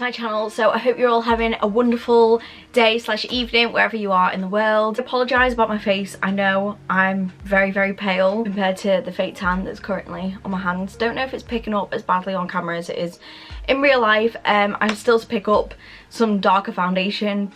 to my channel. So I hope you're all having a wonderful day slash evening wherever you are in the world. I apologise about my face. I know I'm very pale compared to the fake tan that's currently on my hands. Don't know if it's picking up as badly on camera as it is in real life. I'm still to pick up some darker foundation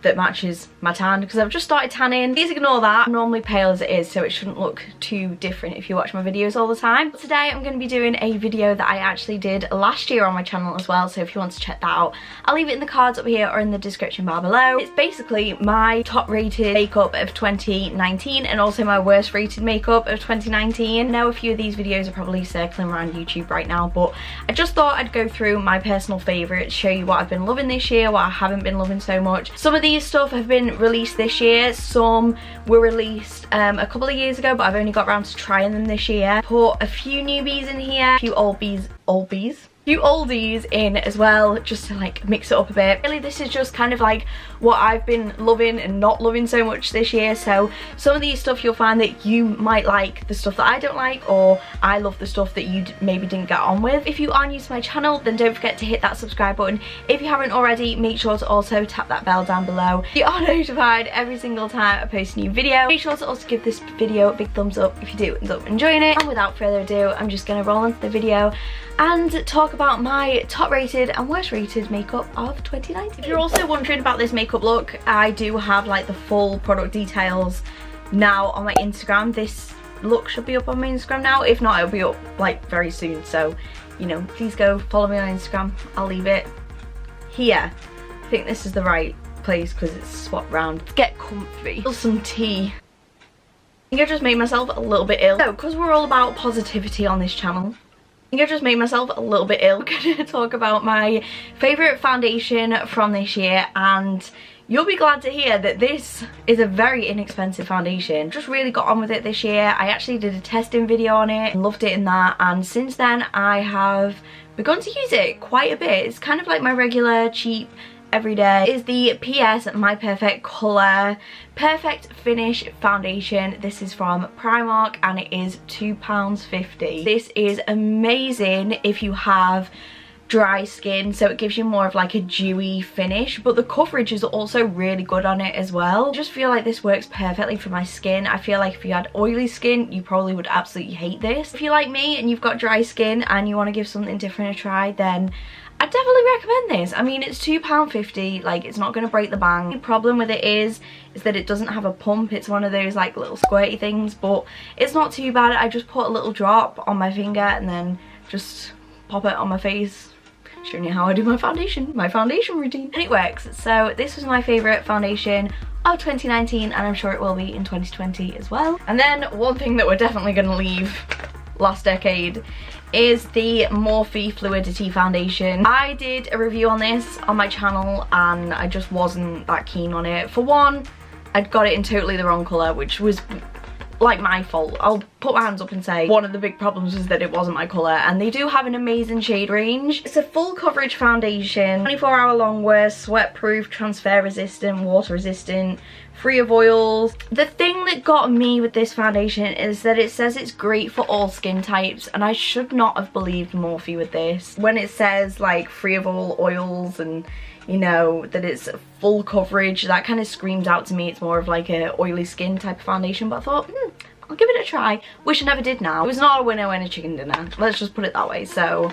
that matches my tan because I've just started tanning. Please ignore that. I'm normally pale as it is, so it shouldn't look too different if you watch my videos all the time. But today I'm going to be doing a video that I actually did last year on my channel as well, so if you want to check that out, I'll leave it in the cards up here or in the description bar below. It's basically my top rated makeup of 2019 and also my worst rated makeup of 2019. I know a few of these videos are probably circling around YouTube right now, but I just thought I'd go through my personal favourites, show you what I've been loving this year, what I haven't been loving so much. Some of these stuff have been released this year, some were released a couple of years ago, but I've only got around to trying them this year. Put a few newbies in here, a few oldies in as well, just to like mix it up a bit. Really, this is just kind of like what I've been loving and not loving so much this year. So some of these stuff you'll find that you might like the stuff that I don't like, or I love the stuff that you maybe didn't get on with. If you are new to my channel, then don't forget to hit that subscribe button. If you haven't already, make sure to also tap that bell down below. You are notified every single time I post a new video. Make sure to also give this video a big thumbs up if you do end up enjoying it. And without further ado, I'm just gonna roll into the video and talk about my top rated and worst rated makeup of 2019. If you're also wondering about this makeup look, I do have like the full product details now on my Instagram. This look should be up on my Instagram now. If not, it'll be up like very soon. So, you know, please go follow me on Instagram. I'll leave it here. I think this is the right place because it's swapped round. Get comfy. Some tea. I think I just made myself a little bit ill. So, because we're all about positivity on this channel, I think I just made myself a little bit ill. I'm going to talk about my favourite foundation from this year, and you'll be glad to hear that this is a very inexpensive foundation. Just really got on with it this year. I actually did a testing video on it and loved it in that, and since then I have begun to use it quite a bit. It's kind of like my regular cheap everyday. Is the PS My Perfect Colour Perfect Finish Foundation. This is from Primark and it is £2.50. This is amazing if you have dry skin, so it gives you more of like a dewy finish, but the coverage is also really good on it as well. I just feel like this works perfectly for my skin. I feel like if you had oily skin, you probably would absolutely hate this. If you're like me and you've got dry skin and you want to give something different a try, then I definitely recommend this. I mean, it's £2.50, like it's not going to break the bank. The problem with it is that it doesn't have a pump. It's one of those like little squirty things, but it's not too bad. I just put a little drop on my finger and then just pop it on my face, showing you how I do my foundation routine. And it works. So this was my favourite foundation of 2019 and I'm sure it will be in 2020 as well. And then one thing that we're definitely going to leave last decade is the Morphe Fluidity foundation. I did a review on this on my channel and I just wasn't that keen on it. For one, I'd got it in totally the wrong colour, which was like my fault. I'll put my hands up and say one of the big problems was that it wasn't my colour, and they do have an amazing shade range. It's a full coverage foundation, 24-hour long wear, sweat proof, transfer resistant, water resistant, free of oils. The thing that got me with this foundation is that it says it's great for all skin types, and I should not have believed Morphe with this. When it says like free of all oils and you know that it's full coverage, that kind of screams out to me it's more of like a oily skin type of foundation, but I thought I'll give it a try. Wish I never did now. It was not a winner when a chicken dinner, let's just put it that way. So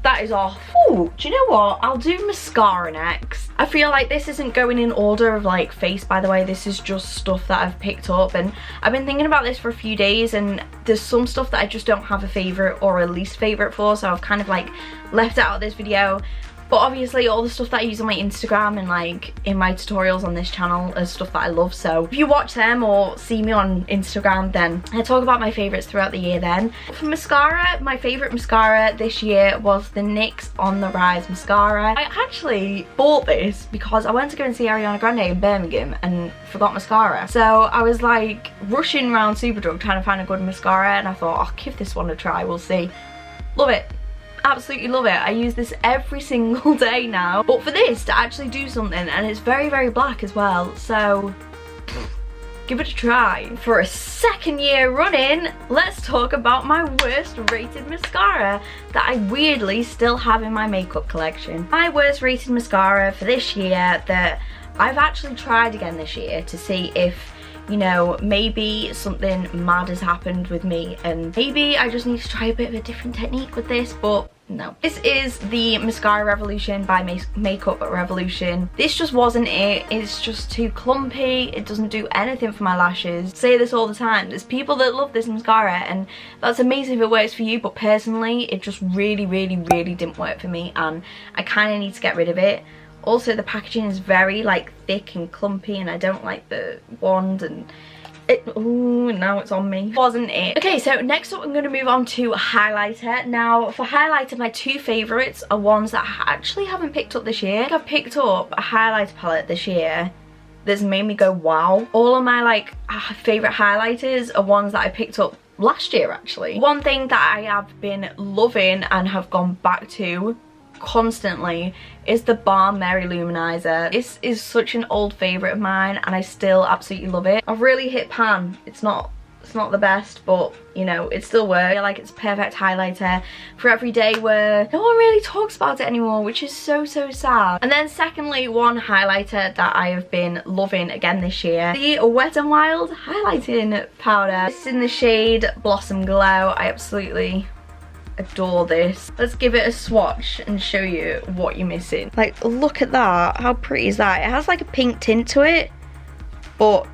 that is off. Ooh, do you know what? I'll do mascara next. I feel like this isn't going in order of like face, by the way. This is just stuff that I've picked up, and I've been thinking about this for a few days, and there's some stuff that I just don't have a favourite or a least favourite for, so I've kind of like left it out of this video. But obviously all the stuff that I use on my Instagram and like in my tutorials on this channel is stuff that I love. So if you watch them or see me on Instagram, then I talk about my favourites throughout the year then. For mascara, my favourite mascara this year was the NYX On The Rise mascara. I actually bought this because I went to go and see Ariana Grande in Birmingham and forgot mascara. So I was like rushing around Superdrug trying to find a good mascara, and I thought I'll give this one a try, we'll see. Love it. Absolutely love it. I use this every single day now, but for this to actually do something, and it's very black as well, so give it a try. For a second year running, let's talk about my worst rated mascara that I weirdly still have in my makeup collection. My worst rated mascara for this year that I've actually tried again this year to see if, you know, maybe something mad has happened with me and maybe I just need to try a bit of a different technique with this, but no. This is the Mascara Revolution by Makeup Revolution. This just wasn't it. It's just too clumpy. It doesn't do anything for my lashes. I say this all the time. There's people that love this mascara and that's amazing if it works for you, but personally it just really didn't work for me and I kind of need to get rid of it. Also, the packaging is very like thick and clumpy and I don't like the wand and ooh, now it's on me. Wasn't it? Okay, so next up I'm going to move on to highlighter. Now for highlighter, my two favourites are ones that I actually haven't picked up this year. I've picked up a highlighter palette this year that's made me go wow. All of my like favourite highlighters are ones that I picked up last year actually. One thing that I have been loving and have gone back to constantly is the Balm Mary Luminizer. This is such an old favourite of mine and I still absolutely love it. I've really hit pan. It's not the best, but you know, it still works. I feel like it's a perfect highlighter for every day where no one really talks about it anymore, which is so sad. And then secondly, one highlighter that I have been loving again this year, the Wet n Wild highlighting powder. This is in the shade Blossom Glow. I absolutely adore this. Let's give it a swatch and show you what you're missing. Like, look at that. How pretty is that? It has like a pink tint to it, but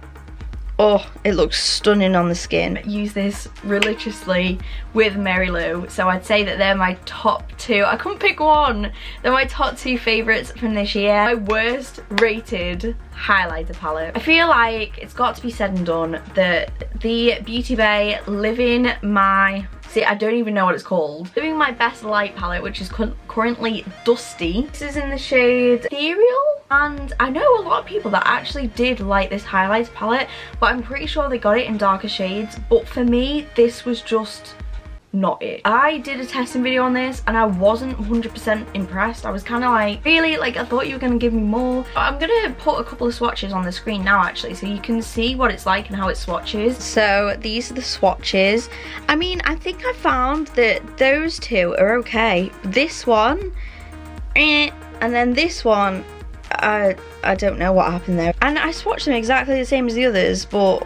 oh, it looks stunning on the skin. I use this religiously with Mary Lou, so I'd say that they're my top two. I couldn't pick one. They're my top two favourites from this year. My worst rated highlighter palette. I feel like it's got to be said and done that the Beauty Bay Living My... See, I don't even know what it's called. Living My Best Light palette, which is currently Dusty. This is in the shade Ethereal. And I know a lot of people that actually did like this highlighter palette, but I'm pretty sure they got it in darker shades. But for me, this was just not it. I did a testing video on this and I wasn't 100% impressed. I was kind of like, really? Like, I thought you were going to give me more. But I'm going to put a couple of swatches on the screen now actually, so you can see what it's like and how it swatches. So these are the swatches. I mean, I think I found that those two are okay. This one, and then this one, I don't know what happened there. And I swatched them exactly the same as the others, but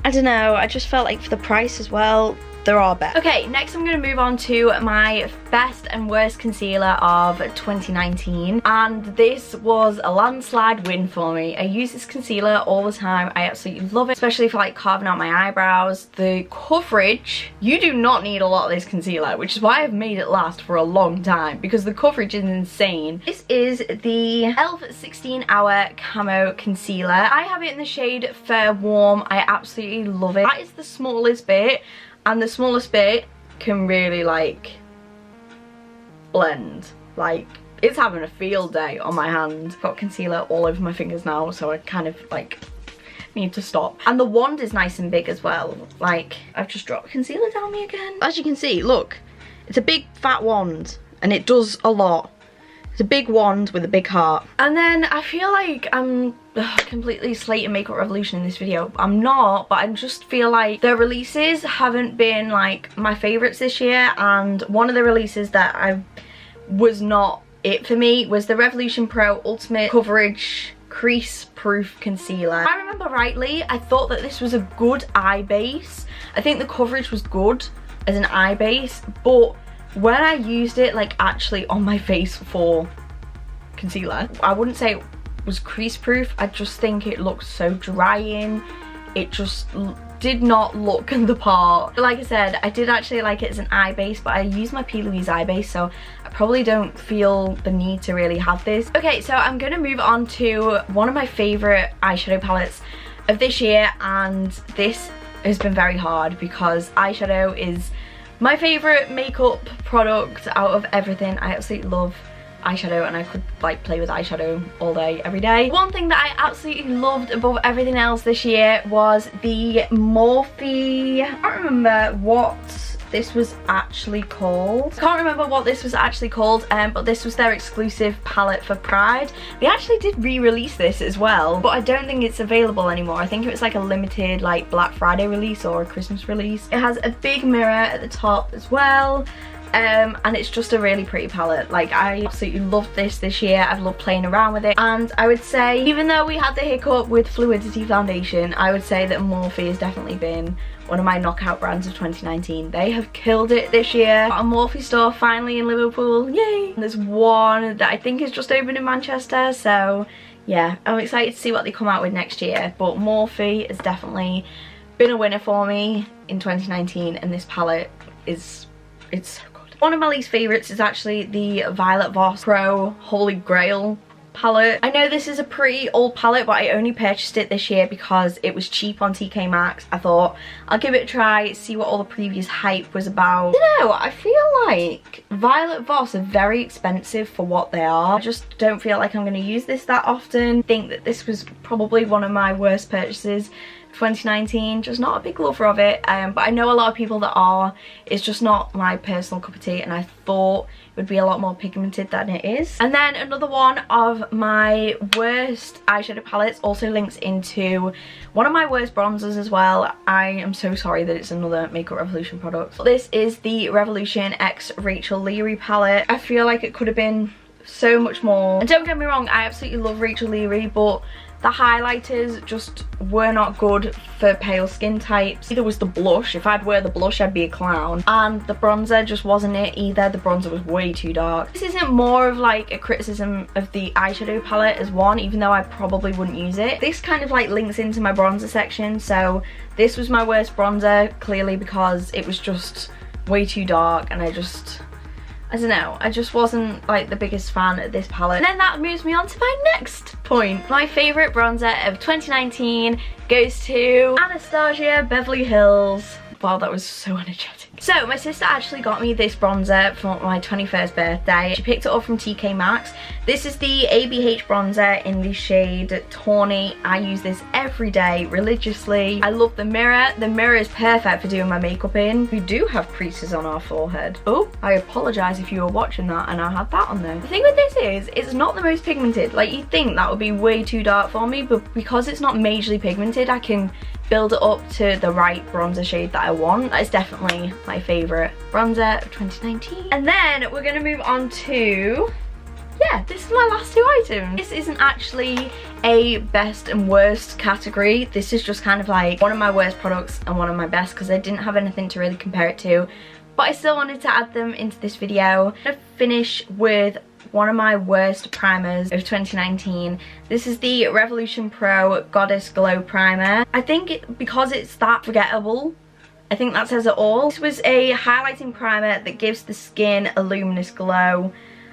I don't know, I just felt like for the price as well, there are better. Okay, next I'm going to move on to my best and worst concealer of 2019, and this was a landslide win for me. I use this concealer all the time. I absolutely love it, especially for like carving out my eyebrows. The coverage, you do not need a lot of this concealer, which is why I've made it last for a long time, because the coverage is insane. This is the e.l.f. 16 Hour Camo Concealer. I have it in the shade Fair Warm. I absolutely love it. That is the smallest bit, and the smallest bit can really like blend. Like, it's having a field day on my hand. I've got concealer all over my fingers now, so I kind of like need to stop. And the wand is nice and big as well. Like, I've just dropped concealer down me again. As you can see, look, it's a big fat wand and it does a lot. It's a big wand with a big heart. And then I feel like I'm completely slating Makeup Revolution in this video. I'm not, but I just feel like the releases haven't been like my favourites this year, and one of the releases that I was not it for me was the Revolution Pro Ultimate Coverage Crease Proof Concealer. If I remember rightly, I thought that this was a good eye base. I think the coverage was good as an eye base, but when I used it like actually on my face for concealer, I wouldn't say it was crease proof. I just think it looked so drying. It just did not look the part. Like I said, I did actually like it as an eye base, but I use my P. Louise eye base, so I probably don't feel the need to really have this. Okay, so I'm gonna move on to one of my favorite eyeshadow palettes of this year, and this has been very hard because eyeshadow is my favorite makeup product out of everything. I absolutely love eyeshadow and I could like play with eyeshadow all day, every day. One thing that I absolutely loved above everything else this year was the Morphe, I don't remember what this was actually called. I can't remember what this was actually called, but this was their exclusive palette for Pride. They actually did re-release this as well, but I don't think it's available anymore. I think it was like a limited like Black Friday release or a Christmas release. It has a big mirror at the top as well. And it's just a really pretty palette. Like, I absolutely loved this year. I've loved playing around with it, and I would say, even though we had the hiccup with Fluidity foundation, I would say that Morphe has definitely been one of my knockout brands of 2019. They have killed it this year. Got a Morphe store finally in Liverpool, yay! And there's one that I think is just opened in Manchester, so yeah, I'm excited to see what they come out with next year. But Morphe has definitely been a winner for me in 2019, and this palette is, it's so good. One of my least favourites is actually the Violet Voss Pro Holy Grail palette. I know this is a pretty old palette, but I only purchased it this year because it was cheap on TK Maxx. I thought I'll give it a try, see what all the previous hype was about. I don't know, I feel like Violet Voss are very expensive for what they are. I just don't feel like I'm going to use this that often. I think that this was probably one of my worst purchases 2019, just not a big lover of it, but I know a lot of people that are. It's just not my personal cup of tea, and I thought it would be a lot more pigmented than it is. And then another one of my worst eyeshadow palettes also links into one of my worst bronzers as well. I am so sorry that it's another Makeup Revolution product. This is the Revolution X Rachel Leary palette. I feel like it could have been so much more, and don't get me wrong, I absolutely love Rachel Leary, but the highlighters just were not good for pale skin types. Either was the blush. If I'd wear the blush, I'd be a clown. And the bronzer just wasn't it either. The bronzer was way too dark. This isn't more of like a criticism of the eyeshadow palette as one, even though I probably wouldn't use it. This kind of like links into my bronzer section. So this was my worst bronzer, clearly, because it was just way too dark, and I don't know, I just wasn't like the biggest fan of this palette. And then that moves me on to my next point. My favourite bronzer of 2019 goes to Anastasia Beverly Hills. Wow, that was so energetic. So my sister actually got me this bronzer for my 21st birthday. She picked it up from TK Maxx. This is the ABH bronzer in the shade Tawny. I use this every day religiously. I love the mirror. The mirror is perfect for doing my makeup in. We do have creases on our forehead. Oh, I apologise if you were watching that and I had that on there. The thing with this is, it's not the most pigmented. Like, you'd think that would be way too dark for me, but because it's not majorly pigmented, I can build it up to the right bronzer shade that I want. That is definitely my favourite bronzer of 2019. And then we're going to move on to, yeah, this is my last two items. This isn't actually a best and worst category. This is just kind of like one of my worst products and one of my best, because I didn't have anything to really compare it to. But I still wanted to add them into this video. I'm going to finish with one of my worst primers of 2019. This is the Revolution Pro Goddess Glow Primer. I think because it's that forgettable, I think that says it all. This was a highlighting primer that gives the skin a luminous glow.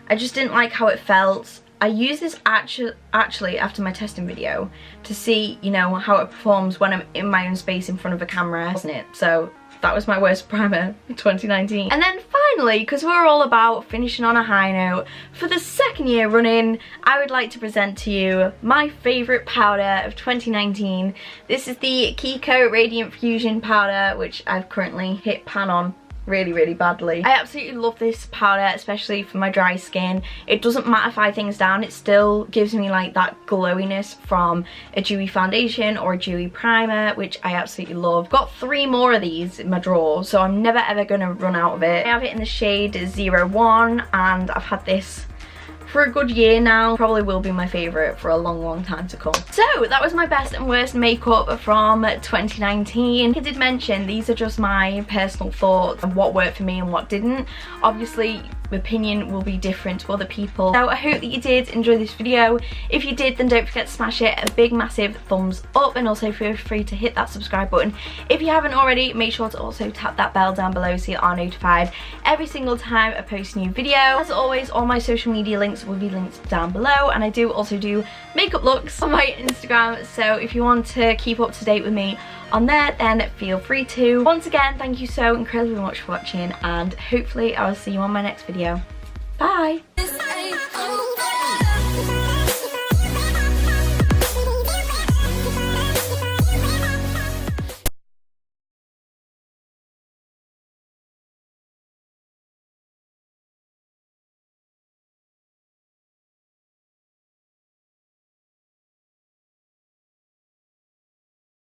I just didn't like how it felt. I used this actually after my testing video to see, you know, how it performs when I'm in my own space in front of a camera, wasn't it? So that was my worst primer in 2019. And then finally, because we're all about finishing on a high note, for the second year running, I would like to present to you my favourite powder of 2019. This is the Kiko Radiant Fusion powder, which I've currently hit pan on really badly. I absolutely love this powder, especially for my dry skin. It doesn't mattify things down, it still gives me like that glowiness from a dewy foundation or a dewy primer, which I absolutely love. Got 3 more of these in my drawer, so I'm never ever gonna run out of it. I have it in the shade 01, and I've had this for a good year now. Probably will be my favourite for a long time to come. So that was my best and worst makeup from 2019. I did mention these are just my personal thoughts and what worked for me and what didn't. Obviously opinion will be different to other people. So I hope that you did enjoy this video. If you did, then don't forget to smash it a big massive thumbs up, and also feel free to hit that subscribe button. If you haven't already, make sure to also tap that bell down below so you are notified every single time I post a new video. As always, all my social media links will be linked down below, and I do also do makeup looks on my Instagram, so if you want to keep up to date with me on there, then feel free to. Once again, thank you so incredibly much for watching, and hopefully I will see you on my next video. Bye!